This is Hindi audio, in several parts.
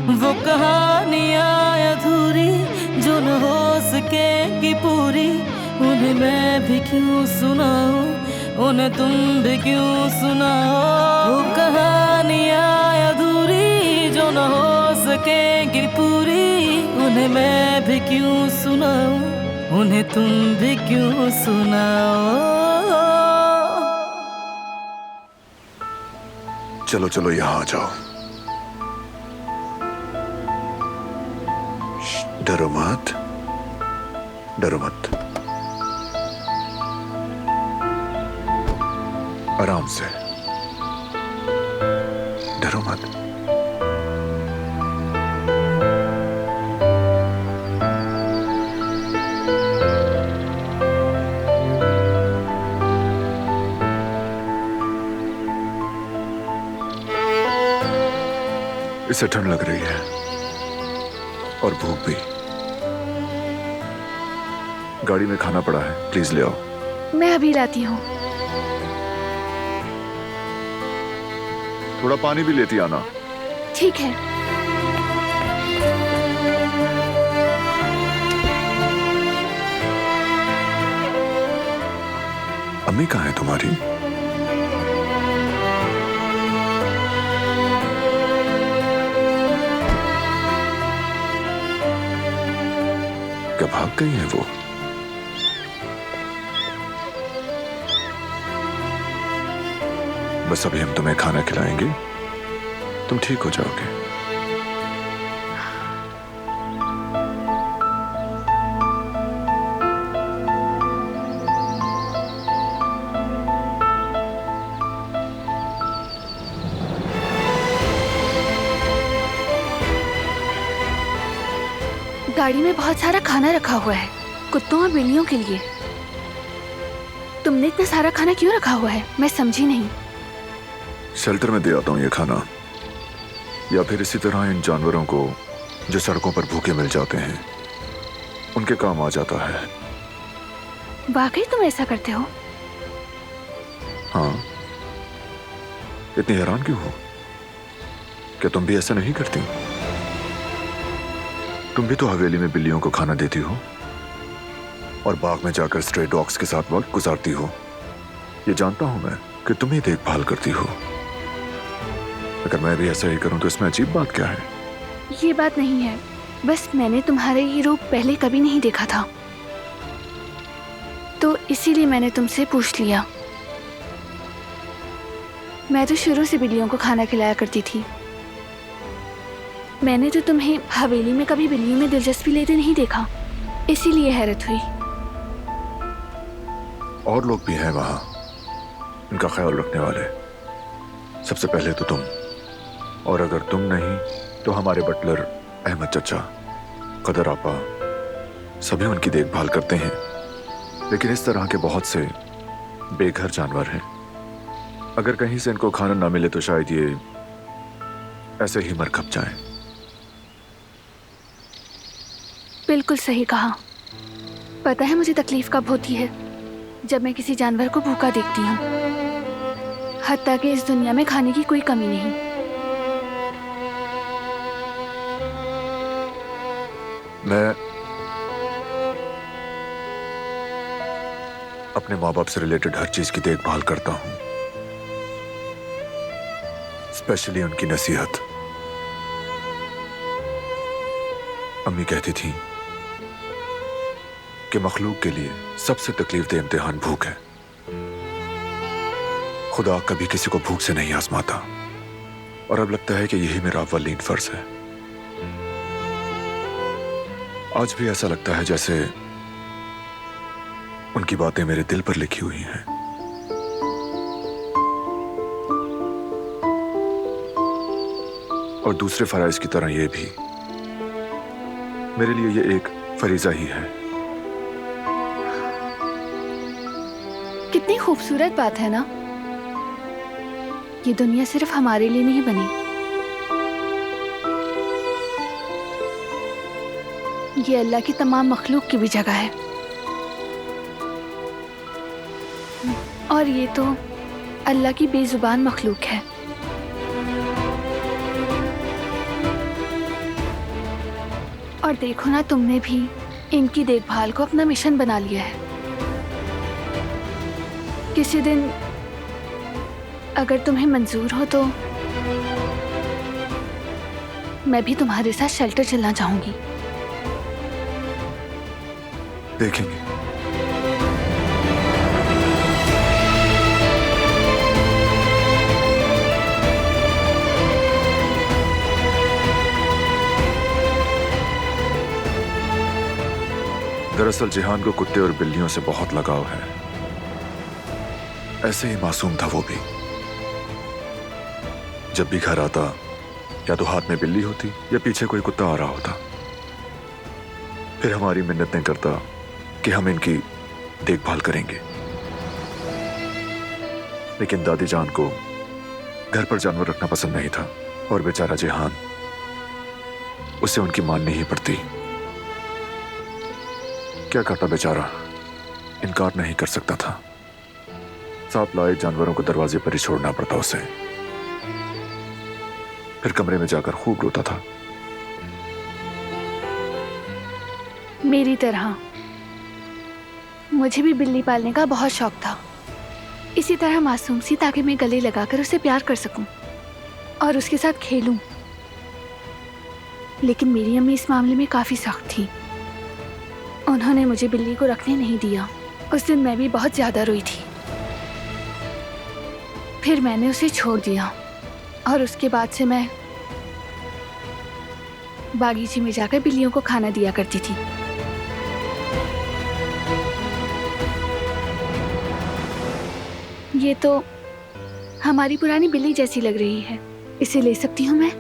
वो कहानियाँ अधूरी जो न हो सकेगी पूरी, उन्हें मैं भी क्यों सुनाऊं, उन्हें तुम भी क्यों सुनाओ। वो कहानियाँ अधूरी जो न हो सकेगी पूरी, उन्हें मैं भी क्यों सुनाऊं, उन्हें तुम भी क्यों सुनाओ। चलो चलो यहाँ आ जाओ। डरो मत, डरो मत, आराम से, डरो मत। इसे ठंड लग रही है और भूख भी। गाड़ी में खाना पड़ा है, प्लीज ले आओ। मैं अभी लाती हूँ। थोड़ा पानी भी लेती आना। ठीक है। अम्मी कहाँ है तुम्हारी? क्या भाग गई है वो? बस अभी हम तुम्हें खाना खिलाएंगे, तुम ठीक हो जाओगे। गाड़ी में बहुत सारा खाना रखा हुआ है कुत्तों और बिल्लियों के लिए। तुमने इतना सारा खाना क्यों रखा हुआ है, मैं समझी नहीं। शेल्टर में दे आता हूँ ये खाना, या फिर इसी तरह इन जानवरों को जो सड़कों पर भूखे मिल जाते हैं उनके काम आ जाता है। वाकई तुम ऐसा करते हो? हाँ, इतनी हैरान क्यों हो? क्या तुम भी ऐसा नहीं करती? तुम भी तो हवेली में बिल्लियों को खाना देती हो और बाग में जाकर स्ट्रे डॉग्स के साथ वक्त गुजारती हो। ये जानता हूं मैं कि तुम ही देखभाल करती हो। अगर मैं भी ऐसा ही करूं तो इसमें अजीब बात क्या है? ये बात नहीं है, बस मैंने तुम्हारा ये रूप पहले कभी नहीं देखा था, तो इसीलिए मैंने तुमसे पूछ लिया। मैं तो शुरू से बिल्लियों को खाना खिलाया करती थी। मैंने तो तुम्हें हवेली में कभी बिल्लियों में दिलचस्पी लेते नहीं देखा, इसीलिए हैरत हुई। और लोग भी हैं वहां इनका ख्याल रखने वाले। सबसे पहले तो तुम, और अगर तुम नहीं तो हमारे बटलर अहमद चचा, कदर आपा, सभी उनकी देखभाल करते हैं। लेकिन इस तरह के बहुत से बेघर जानवर हैं, अगर कहीं से इनको खाना ना मिले तो शायद ये ऐसे ही मर खप जाएं। बिल्कुल सही कहा। पता है मुझे तकलीफ कब होती है? जब मैं किसी जानवर को भूखा देखती हूँ, हत्ता कि इस दुनिया में खाने की कोई कमी नहीं। मैं अपने माँ बाप से रिलेटेड हर चीज की देखभाल करता हूँ, स्पेशली उनकी नसीहत। अम्मी कहती थी कि मखलूक के लिए सबसे तकलीफदेह इम्तिहान भूख है। खुदा कभी किसी को भूख से नहीं आजमाता, और अब लगता है कि यही मेरा अव्वलीन फर्ज है। आज भी ऐसा लगता है जैसे उनकी बातें मेरे दिल पर लिखी हुई हैं। और दूसरे फराइज की तरह ये भी मेरे लिए ये एक फरीजा ही है। कितनी खूबसूरत बात है ना? ये दुनिया सिर्फ हमारे लिए नहीं बनी, ये अल्लाह की तमाम मखलूक की भी जगह है। और ये तो अल्लाह की बेजुबान मखलूक है। और देखो ना, तुमने भी इनकी देखभाल को अपना मिशन बना लिया है। किसी दिन अगर तुम्हें मंजूर हो तो मैं भी तुम्हारे साथ शेल्टर चलना चाहूंगी। देखेंगे। दरअसल जिहान को कुत्ते और बिल्लियों से बहुत लगाव है। ऐसे ही मासूम था वो भी। जब भी घर आता या तो हाथ में बिल्ली होती या पीछे कोई कुत्ता आ रहा होता। फिर हमारी मिन्नतें करता कि हम इनकी देखभाल करेंगे। लेकिन दादी जान को घर पर जानवर रखना पसंद नहीं था और बेचारा जिहान, उसे उनकी माननी ही पड़ती। क्या करता बेचारा, इनकार नहीं कर सकता था। सांप लाए जानवरों को दरवाजे पर ही छोड़ना पड़ता उसे। फिर कमरे में जाकर खूब रोता था। मेरी तरह मुझे भी बिल्ली पालने का बहुत शौक था। इसी तरह मासूम सी, ताकि मैं गले लगाकर उसे प्यार कर सकूं और उसके साथ खेलूं। लेकिन मेरी अम्मी इस मामले में काफी सख्त थी। उन्होंने मुझे बिल्ली को रखने नहीं दिया। उस दिन मैं भी बहुत ज्यादा रोई थी। फिर मैंने उसे छोड़ दिया और उसके बाद से मैं बागीचे में जाकर बिल्लियों को खाना दिया करती थी। ये तो हमारी पुरानी बिल्ली जैसी लग रही है। इसे ले सकती हूँ मैं?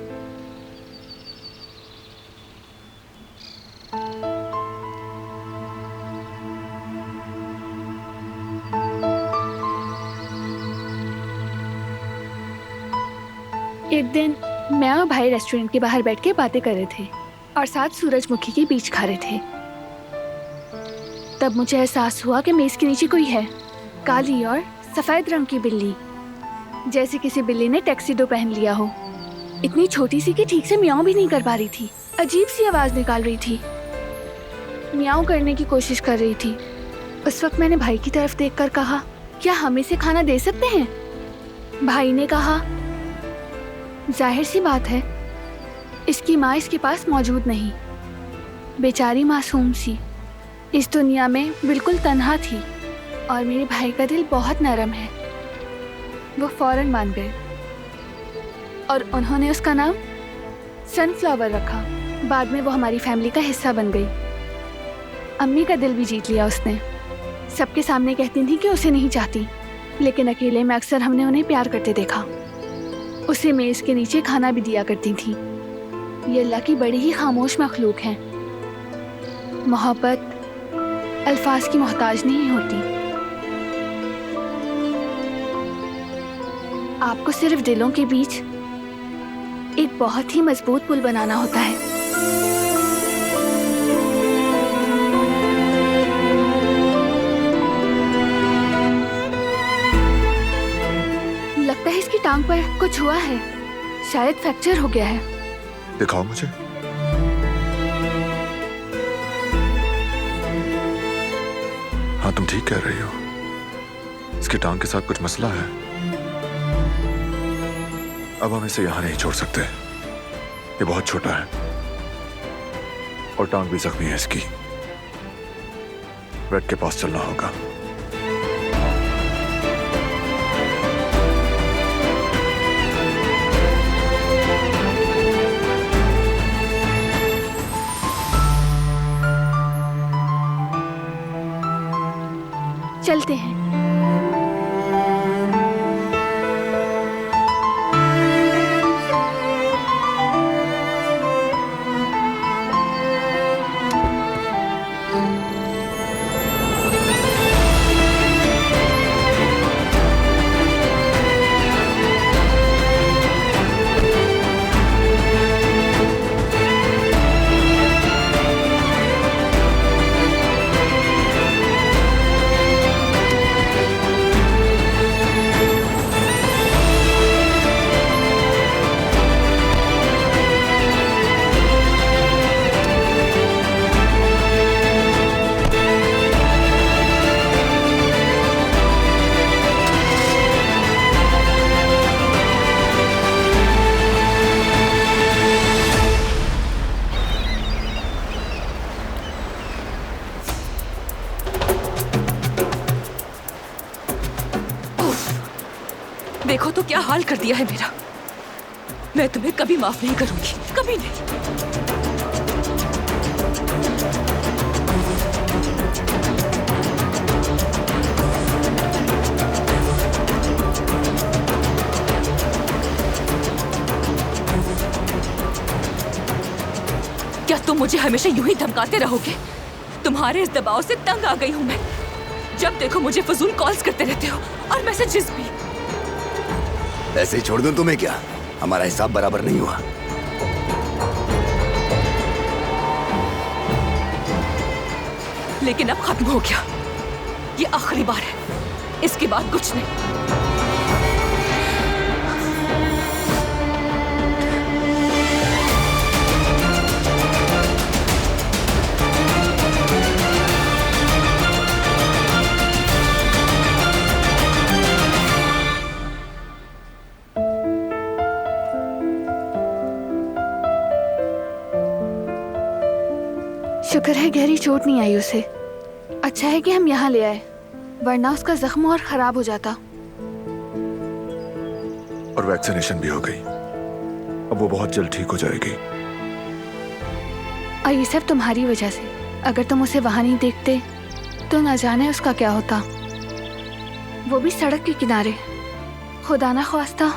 एक दिन मैं और भाई रेस्टोरेंट के बाहर बैठ के बातें कर रहे थे और साथ सूरजमुखी के बीज खा रहे थे। तब मुझे एहसास हुआ कि मेज के नीचे कोई है, काली और सफेद रंग की बिल्ली, जैसे किसी बिल्ली ने टैक्सीडो पहन लिया हो। इतनी छोटी सी कि ठीक से म्याऊं भी नहीं कर पा रही थी। अजीब सी आवाज निकाल रही थी, म्याऊं करने की कोशिश कर रही थी। उस वक्त मैंने भाई की तरफ देखकर कहा, क्या हम इसे खाना दे सकते हैं? भाई ने कहा, जाहिर सी बात है, इसकी माँ इसके पास मौजूद नहीं। बेचारी मासूम सी इस दुनिया में बिल्कुल तन्हा थी और मेरे भाई का दिल बहुत नरम है। वो फौरन मान गए और उन्होंने उसका नाम सनफ्लावर रखा। बाद में वो हमारी फैमिली का हिस्सा बन गई। अम्मी का दिल भी जीत लिया उसने। सबके सामने कहती थी कि उसे नहीं चाहती, लेकिन अकेले में अक्सर हमने उन्हें प्यार करते देखा। उसे मेज के नीचे खाना भी दिया करती थी। ये अल्लाह की बड़ी ही खामोश मखलूक है। मोहब्बत अल्फाज की मोहताज नहीं होती। आपको सिर्फ दिलों के बीच एक बहुत ही मजबूत पुल बनाना होता है। लगता है इसकी टांग पर कुछ हुआ है, शायद फ्रैक्चर हो गया है। दिखाओ मुझे। हाँ, तुम ठीक कह रही हो। इसकी टांग के साथ कुछ मसला है। अब हम इसे यहां नहीं छोड़ सकते। ये बहुत छोटा है और टांग भी जख्मी है इसकी। वेट के पास चलना होगा। चलते हैं। क्या हाल कर दिया है मेरा। मैं तुम्हें कभी माफ नहीं करूंगी, कभी नहीं। क्या तुम मुझे हमेशा यूं ही धमकाते रहोगे? तुम्हारे इस दबाव से तंग आ गई हूं मैं। जब देखो मुझे फजूल कॉल्स करते रहते हो और मैसेजेस भी। ऐसे ही छोड़ दूं तुम्हें क्या? हमारा हिसाब बराबर नहीं हुआ। लेकिन अब खत्म हो गया। ये आखिरी बार है, इसके बाद कुछ नहीं। शुक्र है गहरी चोट नहीं आई उसे। अच्छा है कि हम यहाँ ले आए, वरना उसका जख्म और खराब हो जाता। और वैक्सीनेशन भी हो गई, अब वो बहुत जल्द ठीक हो जाएगी। और ये सब तुम्हारी वजह से। अगर तुम उसे वहां नहीं देखते तो ना जाने उसका क्या होता। वो भी सड़क के किनारे। खुदा ना ख्वास्ता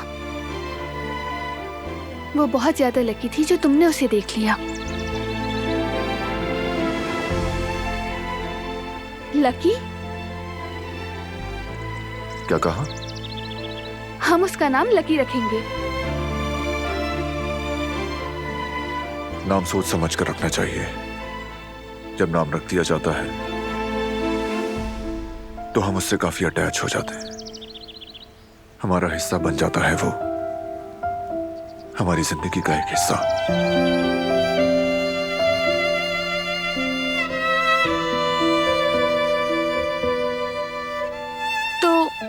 वो बहुत ज्यादा लकी थी जो तुमने उसे देख लिया। लकी? क्या कहा? हम उसका नाम लकी रखेंगे। नाम सोच समझ कर रखना चाहिए। जब नाम रख दिया जाता है तो हम उससे काफी अटैच हो जाते हैं। हमारा हिस्सा बन जाता है वो, हमारी जिंदगी का एक हिस्सा।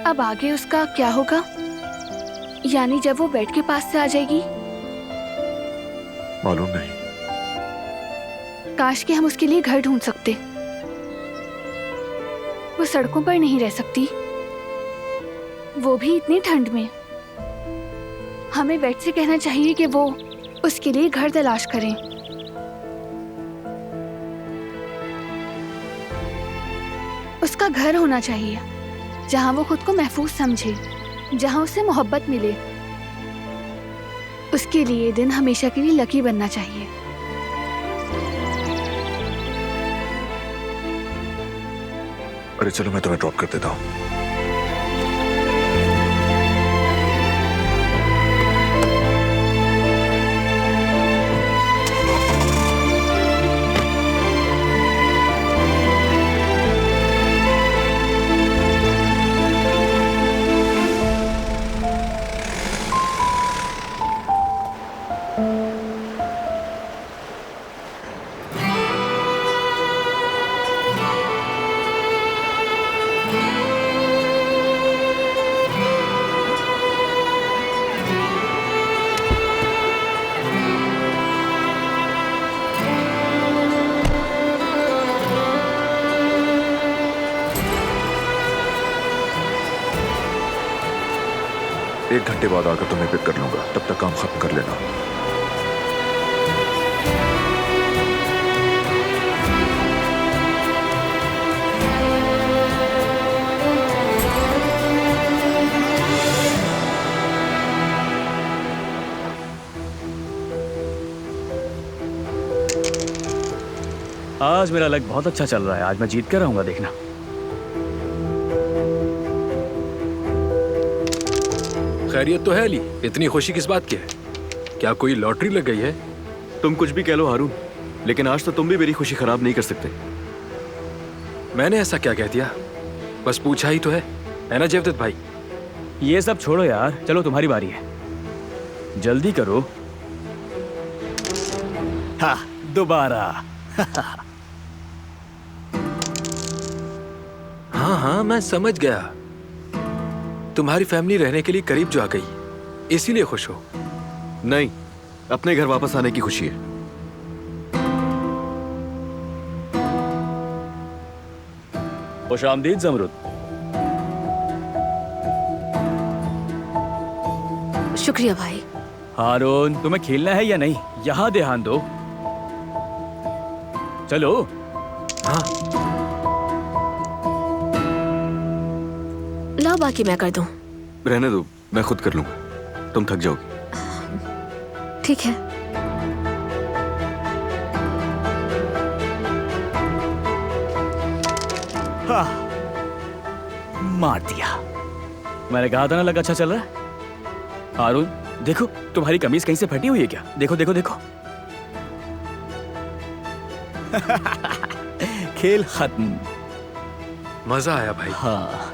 अब आगे उसका क्या होगा? यानी जब वो बेड के पास से आ जाएगी? मालूम नहीं। काश कि हम उसके लिए घर ढूंढ सकते। वो सड़कों पर नहीं रह सकती, वो भी इतनी ठंड में। हमें बेड से कहना चाहिए कि वो उसके लिए घर तलाश करें। उसका घर होना चाहिए जहां वो खुद को महफूज समझे, जहां उसे मोहब्बत मिले। उसके लिए ये दिन हमेशा के लिए लकी बनना चाहिए। अरे चलो मैं तुम्हें ड्रॉप कर देता हूँ। एक घंटे बाद आकर तुम्हें पिक कर लूंगा, तब तक काम खत्म कर लेना। आज मेरा लक बहुत अच्छा चल रहा है। आज मैं जीत कर रहूंगा, देखना। खैरियत तो है अली, इतनी खुशी किस बात की है? क्या कोई लॉटरी लग गई है? तुम कुछ भी कह लो हारून, लेकिन आज तो तुम भी मेरी खुशी खराब नहीं कर सकते। मैंने ऐसा क्या कह दिया? बस पूछा ही तो है ना जेवदत भाई? ये सब छोड़ो यार, चलो तुम्हारी बारी है, जल्दी करो। हाँ, दोबारा। हाँ, मैं समझ गया। तुम्हारी फैमिली रहने के लिए करीब जो आ गई, इसीलिए खुश हो? नहीं, अपने घर वापस आने की खुशी है। खुश आमदीद ज़मरुद। शुक्रिया भाई। हारून, तुम्हें खेलना है या नहीं? यहाँ ध्यान दो। चलो। हाँ। ला, बाकी मैं कर दूं। रहने दो, मैं खुद कर लूंगा, तुम थक जाओगी। ठीक है। हाँ, मार दिया। मैंने कहा था ना लग अच्छा चल रहा है। हारून, देखो तुम्हारी कमीज कहीं से फटी हुई है क्या? देखो देखो देखो। खेल खत्म। मजा आया भाई। हाँ।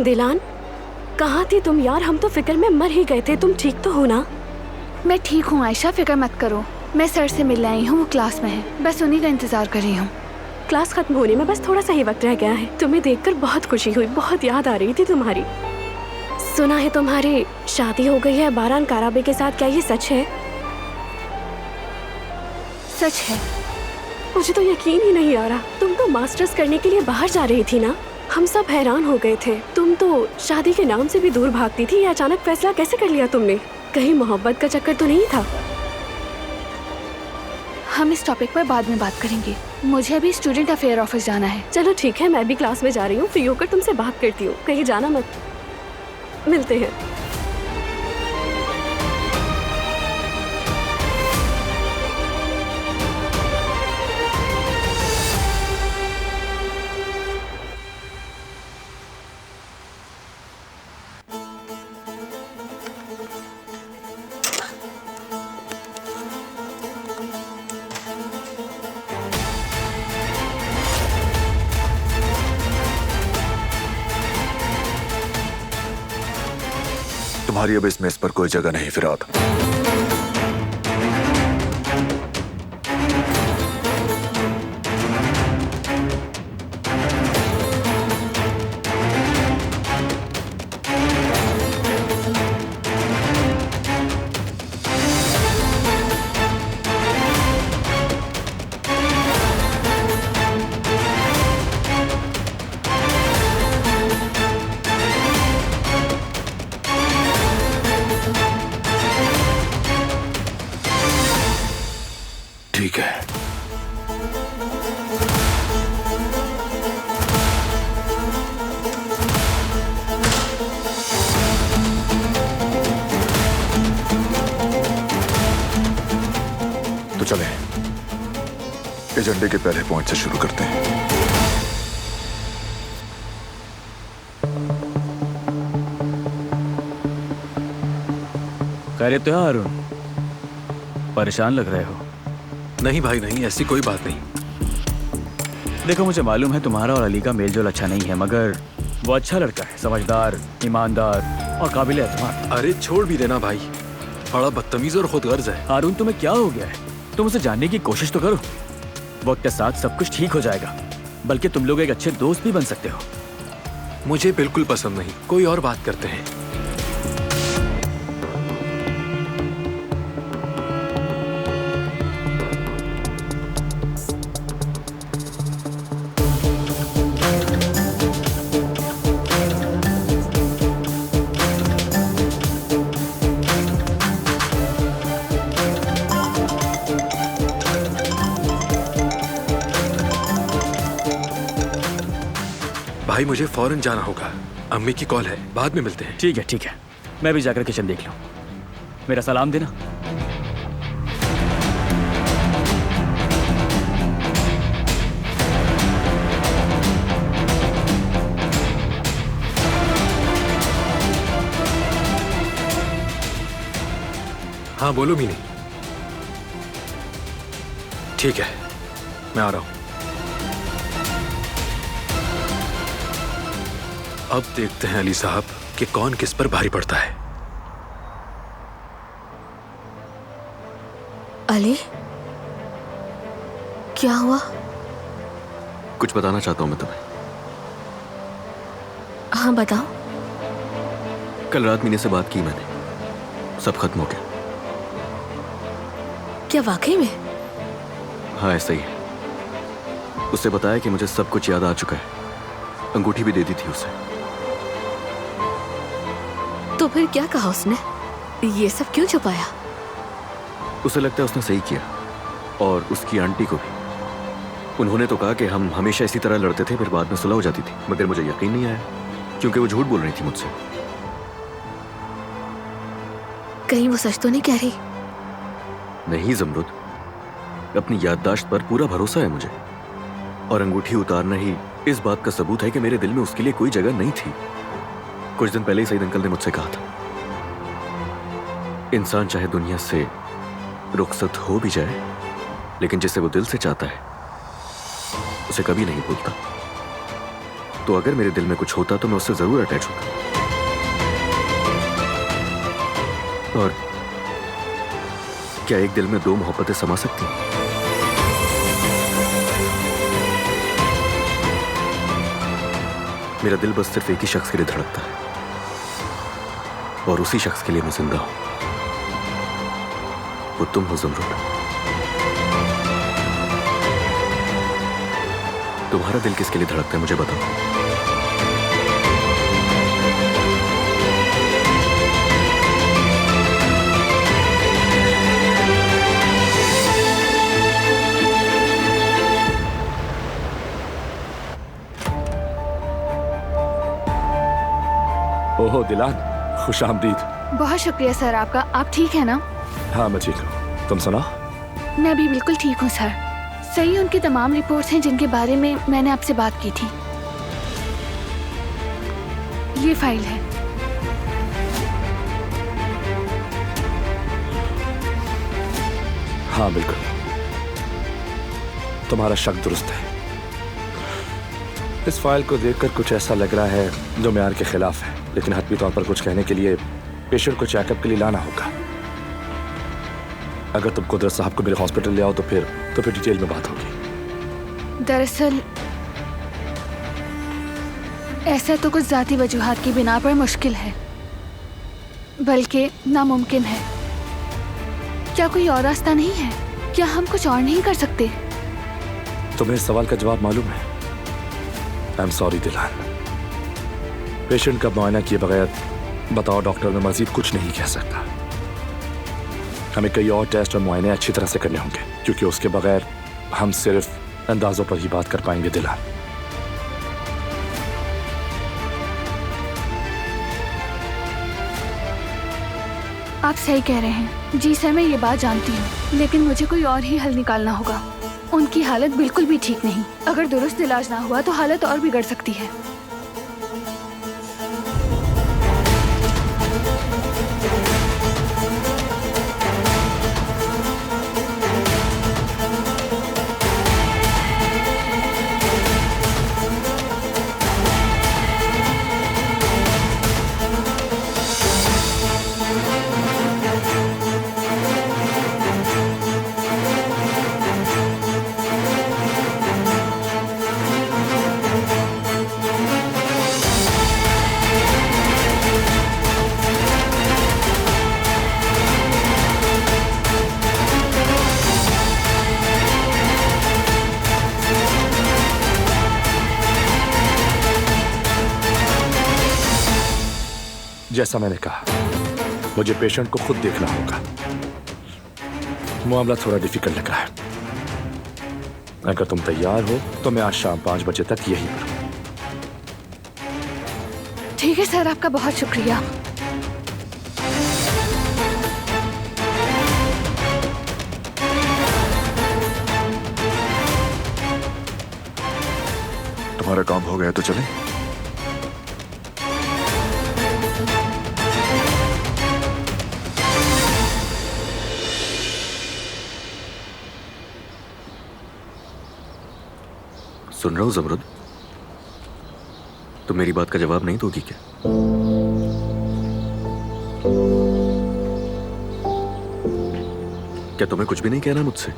दिलान, कहाँ थी तुम यार? हम तो फिक्र में मर ही गए थे। तुम ठीक तो हो ना? मैं ठीक हूँ आयशा, फिक्र मत करो। मैं सर से मिलने आई हूँ, वो क्लास में है, बस उन्हीं का इंतजार कर रही हूँ। क्लास खत्म होने में बस थोड़ा सा ही वक्त रह गया है। तुम्हें देखकर बहुत खुशी हुई, बहुत याद आ रही थी तुम्हारी। सुना है तुम्हारी शादी हो गई है बारान काराबे के साथ, क्या ये सच है? सच है। मुझे तो यकीन ही नहीं आ रहा। तुम तो मास्टर्स करने के लिए बाहर जा रही थी ना? हम सब हैरान हो गए थे। तुम तो शादी के नाम से भी दूर भागती थी। ये अचानक फैसला कैसे कर लिया तुमने? कहीं मोहब्बत का चक्कर तो नहीं था? हम इस टॉपिक पर बाद में बात करेंगे। मुझे अभी स्टूडेंट अफेयर ऑफिस जाना है। चलो ठीक है, मैं भी क्लास में जा रही हूँ। फ्री होकर तुमसे बात करती हूँ। कहीं जाना मत। मिलते हैं। तुम्हारी अब इस मेज पर कोई जगह नहीं फिराद। ठीक है। तो चलें, एजेंडे के पहले पॉइंट से शुरू करते हैं। खैरियत तो है हारून? परेशान लग रहे हो। नहीं भाई नहीं, ऐसी कोई बात नहीं। देखो मुझे मालूम है तुम्हारा और अली का मेलजोल अच्छा नहीं है, मगर वो अच्छा लड़का है, समझदार, ईमानदार और काबिल एतमाद। अरे छोड़ भी देना भाई, बड़ा बदतमीज और खुदगर्ज है। हारून तुम्हें क्या हो गया है? तुम उसे जानने की कोशिश तो करो। वक्त के साथ सब कुछ ठीक हो जाएगा, बल्कि तुम लोग एक अच्छे दोस्त भी बन सकते हो। मुझे बिल्कुल पसंद नहीं। कोई और बात करते हैं। भाई मुझे फौरन जाना होगा, अम्मी की कॉल है। बाद में मिलते हैं। ठीक है ठीक है, मैं भी जाकर किचन देख लूं। मेरा सलाम देना। हाँ बोलो मीनी। ठीक है, मैं आ रहा हूं। अब देखते हैं अली साहब कि कौन किस पर भारी पड़ता है। अली, क्या हुआ? कुछ बताना चाहता हूं मैं तुम्हें। हाँ बताओ। कल रात मीने से बात की मैंने, सब खत्म हो गया। क्या वाकई में? हाँ ऐसा ही है। उससे बताया कि मुझे सब कुछ याद आ चुका है। अंगूठी भी दे दी थी उसे। तो फिर क्या कहा उसने? ये सब क्यों छुपाया? उसे लगता है उसने सही किया, और उसकी आंटी को भी। उन्होंने तो कहा कि हम हमेशा इसी तरह लड़ते थे, फिर बाद में सुलह हो जाती थी। मगर मुझे यकीन नहीं आया, क्योंकि वो झूठ बोल रही थी मुझसे। कहीं वो सच तो नहीं कह रही? नहीं ज़मरुद, अपनी याददाश्त पर पूरा भरोसा है मुझे। और अंगूठी उतारना ही इस बात का सबूत है कि मेरे दिल में उसके लिए कोई जगह नहीं थी। कुछ दिन पहले ही सईद अंकल ने मुझसे कहा था, इंसान चाहे दुनिया से रुखसत हो भी जाए, लेकिन जिसे वो दिल से चाहता है उसे कभी नहीं भूलता। तो अगर मेरे दिल में कुछ होता तो मैं उससे जरूर अटैच होता। और क्या एक दिल में दो मोहब्बतें समा सकती हैं? मेरा दिल बस सिर्फ एक ही शख्स के लिए धड़कता है, और उसी शख्स के लिए मैं जिंदा हूं। वो तुम हो ज़मरुद। तुम्हारा दिल किसके लिए धड़कता है मुझे बताओ। ओहो दिलान, खुश आमदीद। बहुत शुक्रिया सर आपका। आप ठीक है ना? हाँ मैं ठीक हूँ, तुम सुना? मैं भी बिल्कुल ठीक हूँ सर। सही उनकी तमाम रिपोर्ट्स हैं जिनके बारे में मैंने आपसे बात की थी। ये फाइल है। हाँ बिल्कुल, तुम्हारा शक दुरुस्त है। इस फाइल को देखकर कुछ ऐसा लग रहा है जो मेयार के खिलाफ है, लेकिन हतमी तौर पर कुछ कहने के लिए पेशेंट को चेकअप के लिए लाना होगा। अगर तुम कुदरत साहब को मेरे हॉस्पिटल ले आओ तो फिर डिटेल में बात होगी। दरअसल ऐसा तो कुछ जाती वजूहात की बिना पर मुश्किल है, बल्कि नामुमकिन है। क्या कोई और रास्ता नहीं है? क्या हम कुछ और नहीं कर सकते? तुम्हें इस सवाल का जवाब मालूम है? I am sorry Dylan. Patient का मुआयना किए बगैर बताओ डॉक्टर मैं मजीद कुछ नहीं कह सकता। हमें कई और टेस्ट और मुआयने अच्छी तरह से करने होंगे, क्योंकि उसके बगैर हम सिर्फ अंदाजों पर ही बात कर पाएंगे दिलान। आप सही कह रहे हैं। जी सर, मैं ये बात जानती हूँ, लेकिन मुझे कोई और ही हल निकालना होगा। उनकी हालत बिल्कुल भी ठीक नहीं। अगर दुरुस्त इलाज ना हुआ तो हालत और बिगड़ सकती है। जैसा मैंने कहा, मुझे पेशेंट को खुद देखना होगा। मामला थोड़ा डिफिकल्ट लग रहा है। अगर तुम तैयार हो तो मैं आज शाम 5 बजे तक यहीं पर हूं। ठीक है सर, आपका बहुत शुक्रिया। तुम्हारा काम हो गया तो चलें? सुन रहा हूं ज़मरुद, तुम मेरी बात का जवाब नहीं दोगी क्या? क्या तुम्हें कुछ भी नहीं कहना मुझसे?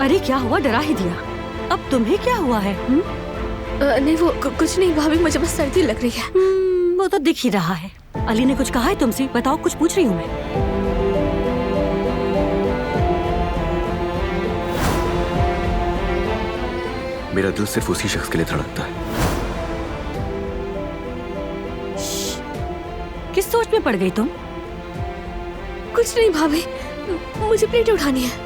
अरे क्या हुआ, डरा ही दिया। अब तुम्हें क्या हुआ है? नहीं वो कुछ नहीं भाभी, मुझे बस सर्दी लग रही है। वो तो दिख ही रहा है। अली ने कुछ कहा है तुमसे? बताओ, कुछ पूछ रही हूँ मैं। मेरा दिल सिर्फ उसी शख्स के लिए धड़कता है। किस सोच में पड़ गई तुम? कुछ नहीं भाभी, मुझे प्लेट उठानी है।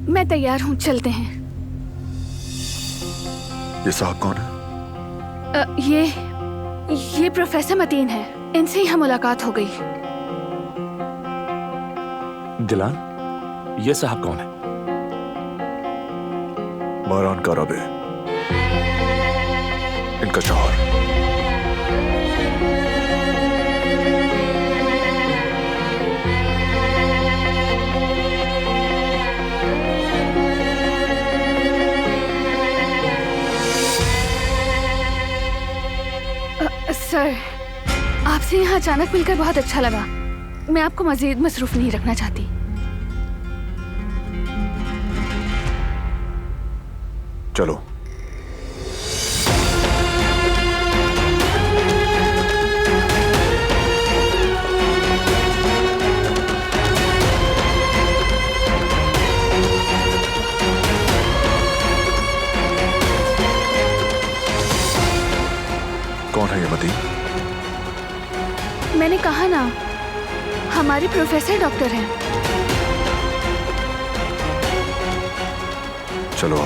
मैं तैयार हूँ, चलते हैं। ये साहब कौन है? ये प्रोफेसर मतीन है। इनसे ही हम मुलाकात हो गई। दिलान, ये साहब कौन है? मारान काराबे, इनका शौहर। सर, आपसे यहाँ अचानक मिलकर बहुत अच्छा लगा। मैं आपको मजीद मसरूफ नहीं रखना चाहती। चलो। कौन है ये मतीन? मैंने कहा ना, हमारे प्रोफेसर डॉक्टर हैं। चलो।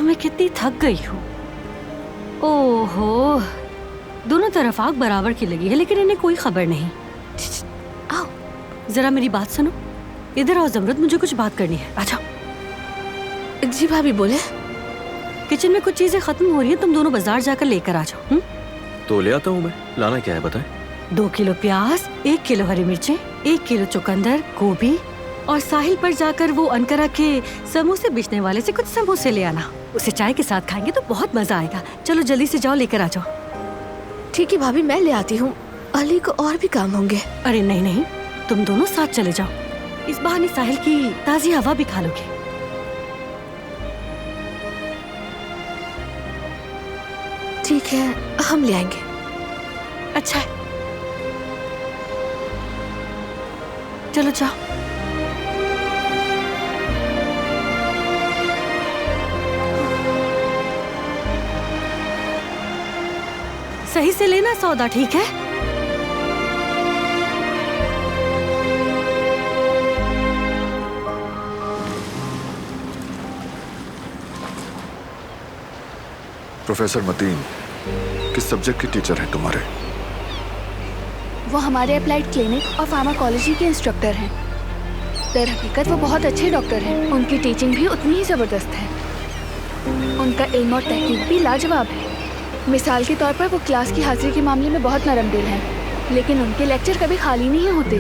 मैं कितनी थक गई हूँ। ओहो, दोनों तरफ आग बराबर की लगी है, लेकिन इन्हें कोई खबर नहीं। आओ, जरा मेरी बात सुनो। इधर आओ जमरुद, मुझे कुछ बात करनी है। आ जाओ। जी भाभी बोले। किचन में कुछ चीजें खत्म हो रही हैं, तुम दोनों बाजार जाकर लेकर आ जाओ। तो ले आता हूँ मैं। लाना क्या है बताएं? 2 किलो प्याज, 1 किलो हरी मिर्चें, 1 किलो चुकंदर, गोभी, और साहिल पर जाकर वो अनकरा के समोसे बेचने वाले से कुछ समोसे ले आना। उसे चाय के साथ खाएंगे तो बहुत मजा आएगा। चलो जल्दी से जाओ, लेकर आ जाओ। ठीक है भाभी, मैं ले आती हूँ। अली को और भी काम होंगे। अरे नहीं नहीं, तुम दोनों साथ चले जाओ। इस बहाने साहिल की ताजी हवा भी खा लोगे। ठीक है, हम ले आएंगे। अच्छा है, चलो जाओ। सही से लेना सौदा, ठीक है? प्रोफेसर मतीन किस सब्जेक्ट की टीचर हैं तुम्हारे? वो हमारे अप्लाइड क्लिनिक और फार्माकोलॉजी के इंस्ट्रक्टर हैं। दर हकीकत वो बहुत अच्छे डॉक्टर हैं। उनकी टीचिंग भी उतनी ही ज़बरदस्त है। उनका इल्म और तहकीक भी लाजवाब है। मिसाल के तौर पर वो क्लास की हाजिरी के मामले में बहुत नरम दिल हैं, लेकिन उनके लेक्चर कभी खाली नहीं होते।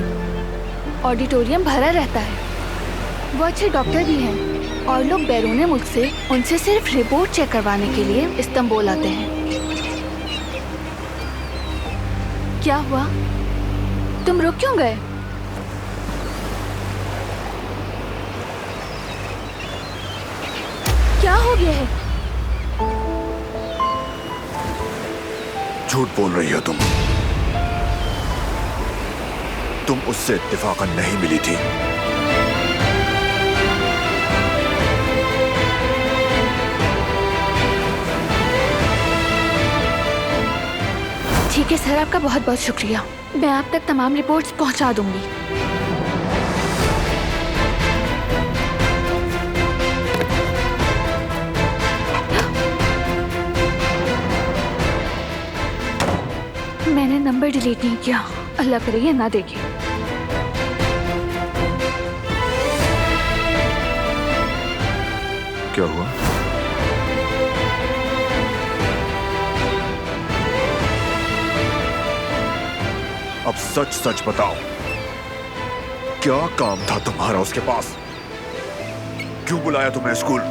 ऑडिटोरियम भरा रहता है। वो अच्छे डॉक्टर भी हैं और लोग बैरून मुल्क से उनसे सिर्फ रिपोर्ट चेक करवाने के लिए इस्तांबुल आते हैं। क्या हुआ? तुम रुक क्यों गए? क्या हो गया है? झूठ बोल रही हो तुम उससे इत्तेफाकन नहीं मिली थी। ठीक है सर, आपका बहुत बहुत शुक्रिया। मैं आप तक तमाम रिपोर्ट्स पहुंचा दूंगी। मैंने नंबर डिलीट नहीं किया, अल्लाह करे ये ना देखे। क्या हुआ? अब सच सच बताओ, क्या काम था तुम्हारा उसके पास? क्यों बुलाया तुम्हें स्कूल?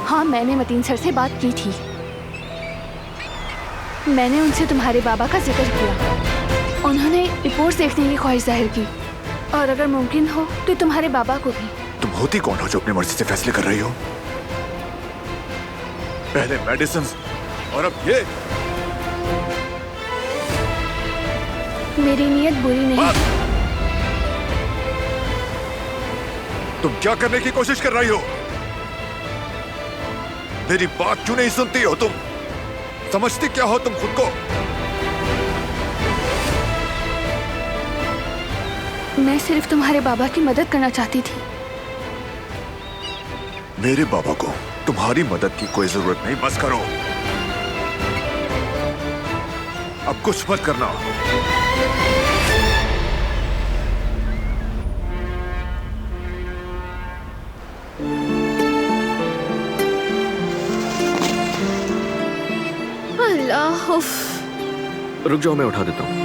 हाँ, मैंने मतीन सर से बात की थी। मैंने उनसे तुम्हारे बाबा का जिक्र किया। उन्होंने रिपोर्ट देखने की ख्वाहिश जाहिर की, और अगर मुमकिन हो तो तुम्हारे बाबा को भी। तुम होती कौन हो जो अपनी मर्जी से फैसले कर रही हो? पहले मेडिसिन और अब ये। मेरी नीयत बुरी नहीं। तुम क्या करने की कोशिश कर रही हो? मेरी बात क्यों नहीं सुनती हो तुम? समझती क्या हो तुम खुद को? मैं सिर्फ तुम्हारे बाबा की मदद करना चाहती थी। मेरे बाबा को तुम्हारी मदद की कोई जरूरत नहीं, बस करो। अब कुछ मत करना। अल्लाह, रुक जाओ, मैं उठा देता हूँ।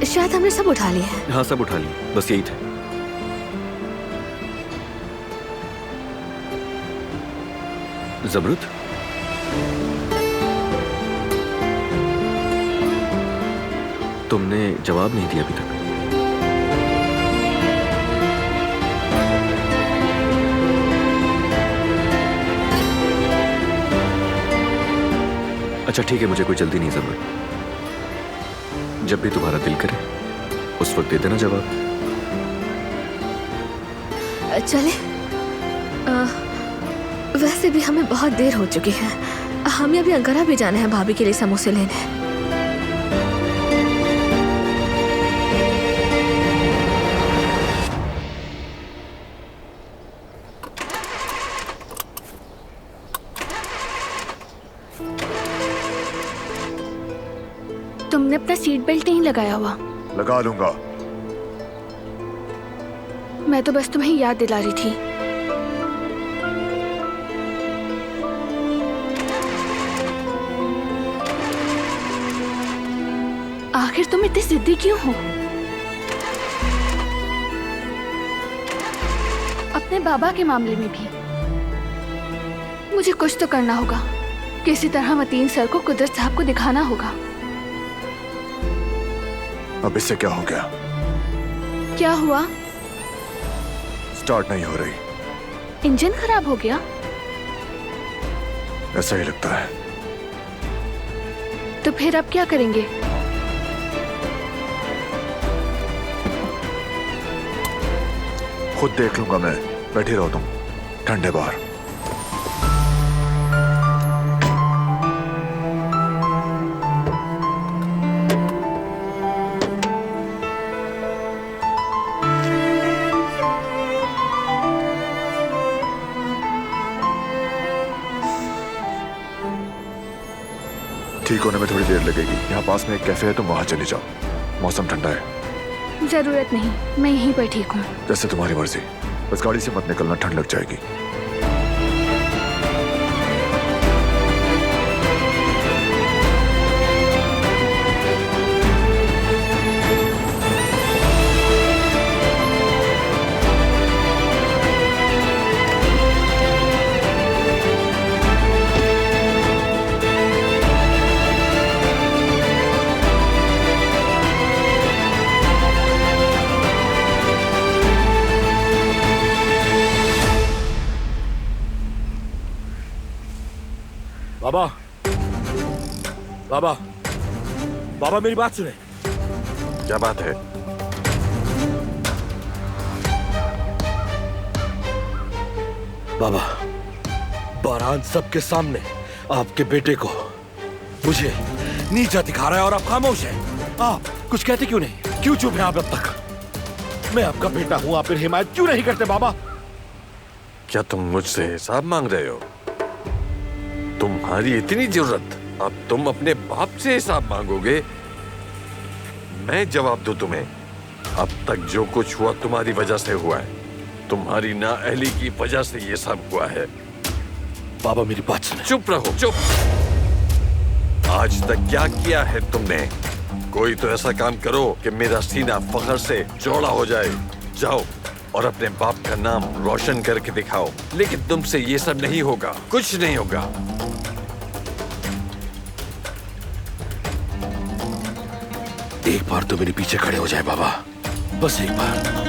शायद हमने सब उठा लिया है। हाँ, सब उठा लिया, बस यही था। ज़मरुद, तुमने जवाब नहीं दिया अभी तक। अच्छा ठीक है, मुझे कोई जल्दी नहीं ज़मरुद। जब भी तुम्हारा दिल करे उस वक्त दे देना जवाब। चले, वैसे भी हमें बहुत देर हो चुकी है। हमें अभी अंकारा भी जाना है भाभी के लिए समोसे लेने। तुमने अपना सीट बेल्ट नहीं लगाया हुआ। लगा लूंगा। मैं तो बस तुम्हें याद दिला रही थी। आखिर तुम इतनी जिद्दी क्यों हो? अपने बाबा के मामले में भी मुझे कुछ तो करना होगा। किसी तरह मतीन सर को कुदरत साहब को दिखाना होगा। अब इससे क्या हो गया? क्या हुआ? स्टार्ट नहीं हो रही। इंजन खराब हो गया? ऐसा ही लगता है। तो फिर अब क्या करेंगे? खुद देख लूंगा मैं। बैठी रहो तुम, ठंडे बाहर। ठीक होने में थोड़ी देर लगेगी। यहाँ पास में एक कैफे है, तुम वहां चली जाओ। मौसम ठंडा है। जरूरत नहीं, मैं यहीं पर ठीक हूँ। जैसे तुम्हारी मर्जी, बस गाड़ी से मत निकलना, ठंड लग जाएगी। बाबा, बाबा, बाबा मेरी बात सुने। क्या बात है? बाबा, बारान सबके सामने आपके बेटे को मुझे नीचा दिखा रहा है और आप खामोश हैं। आप कुछ कहते क्यों नहीं? क्यों चुप हैं आप अब तक? मैं आपका बेटा हूं, आप फिर हिमायत क्यों नहीं करते बाबा? क्या तुम मुझसे हिसाब मांग रहे हो? तुम्हारी इतनी जरूरत, अब तुम अपने बाप से हिसाब मांगोगे? मैं जवाब दूं तुम्हें? अब तक जो कुछ हुआ तुम्हारी वजह से हुआ है, तुम्हारी नाअहली की वजह से ये सब हुआ है। बाबा मेरी बात सुनो। चुप रहो, चुप। आज तक क्या किया है तुमने? कोई तो ऐसा काम करो कि मेरा सीना फख्र से चौड़ा हो जाए। जाओ और अपने बाप का नाम रोशन करके दिखाओ। लेकिन तुमसे ये सब नहीं होगा, कुछ नहीं होगा। एक बार तो मेरे पीछे खड़े हो जाए बाबा, बस एक बार।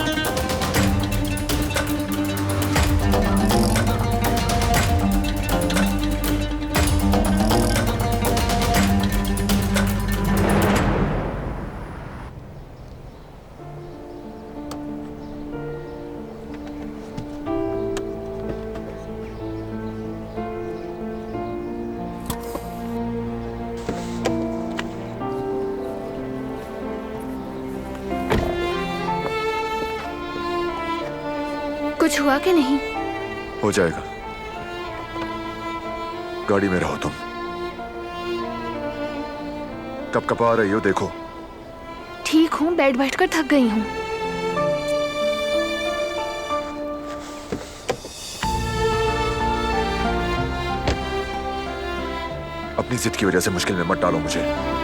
कुछ हुआ कि नहीं? हो जाएगा। गाड़ी में रहो तुम। कब कब आ रही हो देखो। ठीक हूँ, बैठ बैठकर थक गई हूँ। अपनी जिद की वजह से मुश्किल में मत डालो मुझे।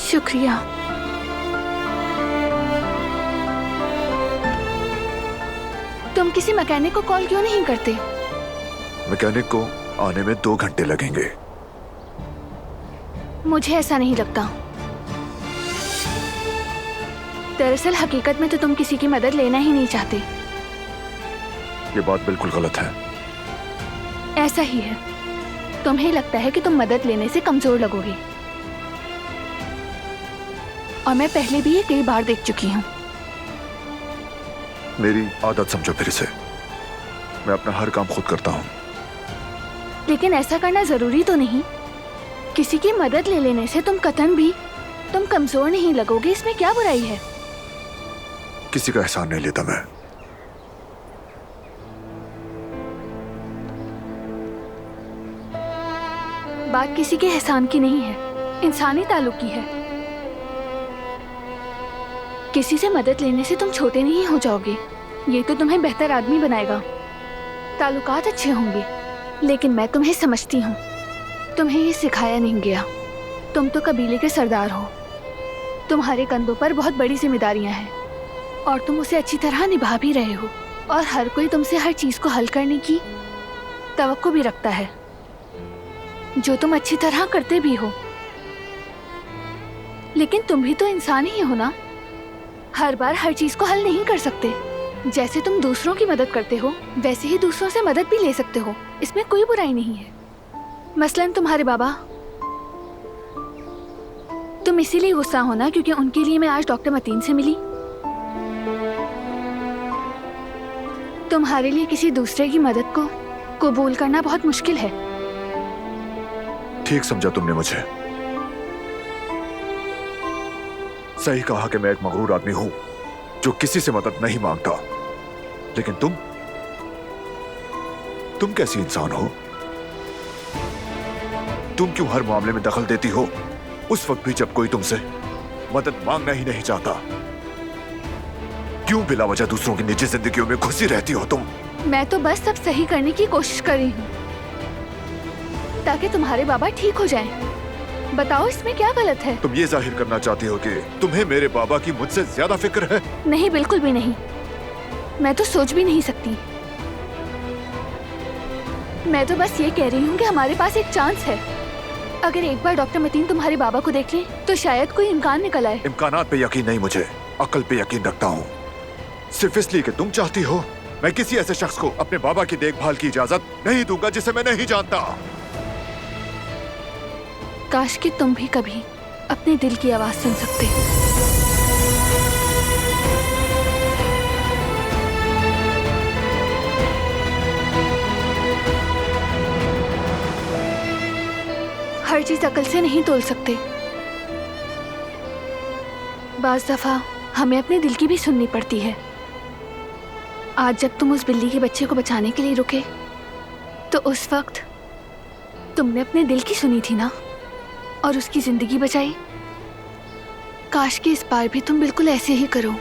शुक्रिया। तुम किसी मैकेनिक को कॉल क्यों नहीं करते? मैकेनिक को आने में 2 घंटे लगेंगे। मुझे ऐसा नहीं लगता। दरअसल हकीकत में तो तुम किसी की मदद लेना ही नहीं चाहते। ये बात बिल्कुल गलत है। ऐसा ही है। तुम्हें लगता है कि तुम मदद लेने से कमजोर लगोगे, और मैं पहले भी ये कई बार देख चुकी हूँ। मेरी आदत समझो फिर से। मैं अपना हर काम खुद करता हूँ। लेकिन ऐसा करना जरूरी तो नहीं। किसी की मदद ले लेने से तुम कतन भी तुम कमजोर नहीं लगोगे, इसमें क्या बुराई है? किसी का एहसान नहीं लेता मैं। बात किसी के एहसान की नहीं है, इंसानी ताल्लुक की है। किसी से मदद लेने से तुम छोटे नहीं हो जाओगे, ये तो तुम्हें बेहतर आदमी बनाएगा। ताल्लुकात अच्छे होंगे। लेकिन मैं तुम्हें समझती हूँ। तुम्हें ये सिखाया नहीं गया। तुम तो कबीले के सरदार हो। तुम्हारे कंधों पर बहुत बड़ी जिम्मेदारियां हैं और तुम उसे अच्छी तरह निभा भी रहे हो। और हर कोई तुमसे हर चीज को हल करने की तवक्को भी रखता है, जो तुम अच्छी तरह करते भी हो। लेकिन तुम भी तो इंसान ही हो ना। हर बार हर चीज को हल नहीं कर सकते। जैसे तुम दूसरों की मदद करते हो, वैसे ही दूसरों से मदद भी ले सकते हो। इसमें कोई बुराई नहीं है। मसलन तुम्हारे बाबा, तुम इसीलिए गुस्सा हो ना क्योंकि उनके लिए मैं आज डॉक्टर मतीन से मिली। तुम्हारे लिए किसी दूसरे की मदद को कबूल करना बहुत मुश्किल है। ठीक समझा तुमने मुझे। सही कहा कि मैं एक मगरूर आदमी हूं जो किसी से मदद नहीं मांगता। लेकिन तुम कैसी इंसान हो? तुम क्यों हर मामले में दखल देती हो, उस वक्त भी जब कोई तुमसे मदद मांगना ही नहीं चाहता? क्यों बिला वजह दूसरों की निजी जिंदगियों में घुसी रहती हो तुम? मैं तो बस सब सही करने की कोशिश कर रही हूँ ताकि तुम्हारे बाबा ठीक हो जाएं। बताओ इसमें क्या गलत है? तुम ये जाहिर करना चाहती हो कि तुम्हें मेरे बाबा की मुझसे ज्यादा फिक्र है? नहीं, बिल्कुल भी नहीं। मैं तो सोच भी नहीं सकती। मैं तो बस ये कह रही हूँ कि हमारे पास एक चांस है। अगर एक बार डॉक्टर मतीन तुम्हारे बाबा को देख ले तो शायद कोई इम्कान निकल आए। इम्कानात पे यकीन नहीं, मुझे अक्ल पे यकीन रखता हूँ। सिर्फ इसलिए कि तुम चाहती हो, मैं किसी ऐसे शख्स को अपने बाबा की देखभाल की इजाजत नहीं दूंगा जिसे मैं नहीं जानता। काश कि तुम भी कभी अपने दिल की आवाज सुन सकते। हर चीज अकल से नहीं तोल सकते। बाज दफा हमें अपने दिल की भी सुननी पड़ती है। आज जब तुम उस बिल्ली के बच्चे को बचाने के लिए रुके तो उस वक्त तुमने अपने दिल की सुनी थी ना, और उसकी जिंदगी बचाई। काश कि इस बार भी तुम बिल्कुल ऐसे ही करो।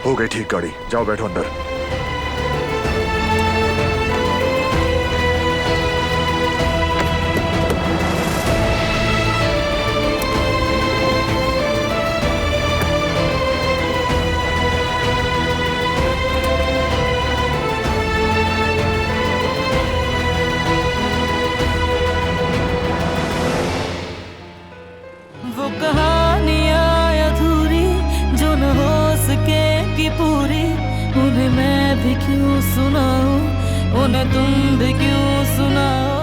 हो गई ठीक गाड़ी, जाओ बैठो अंदर। वो कहानियाँ अधूरी जो न हो सकेगी पूरी, उन्हें मैं भी क्यों सुनाऊं, उन्हें तुम भी क्यों सुनाओ।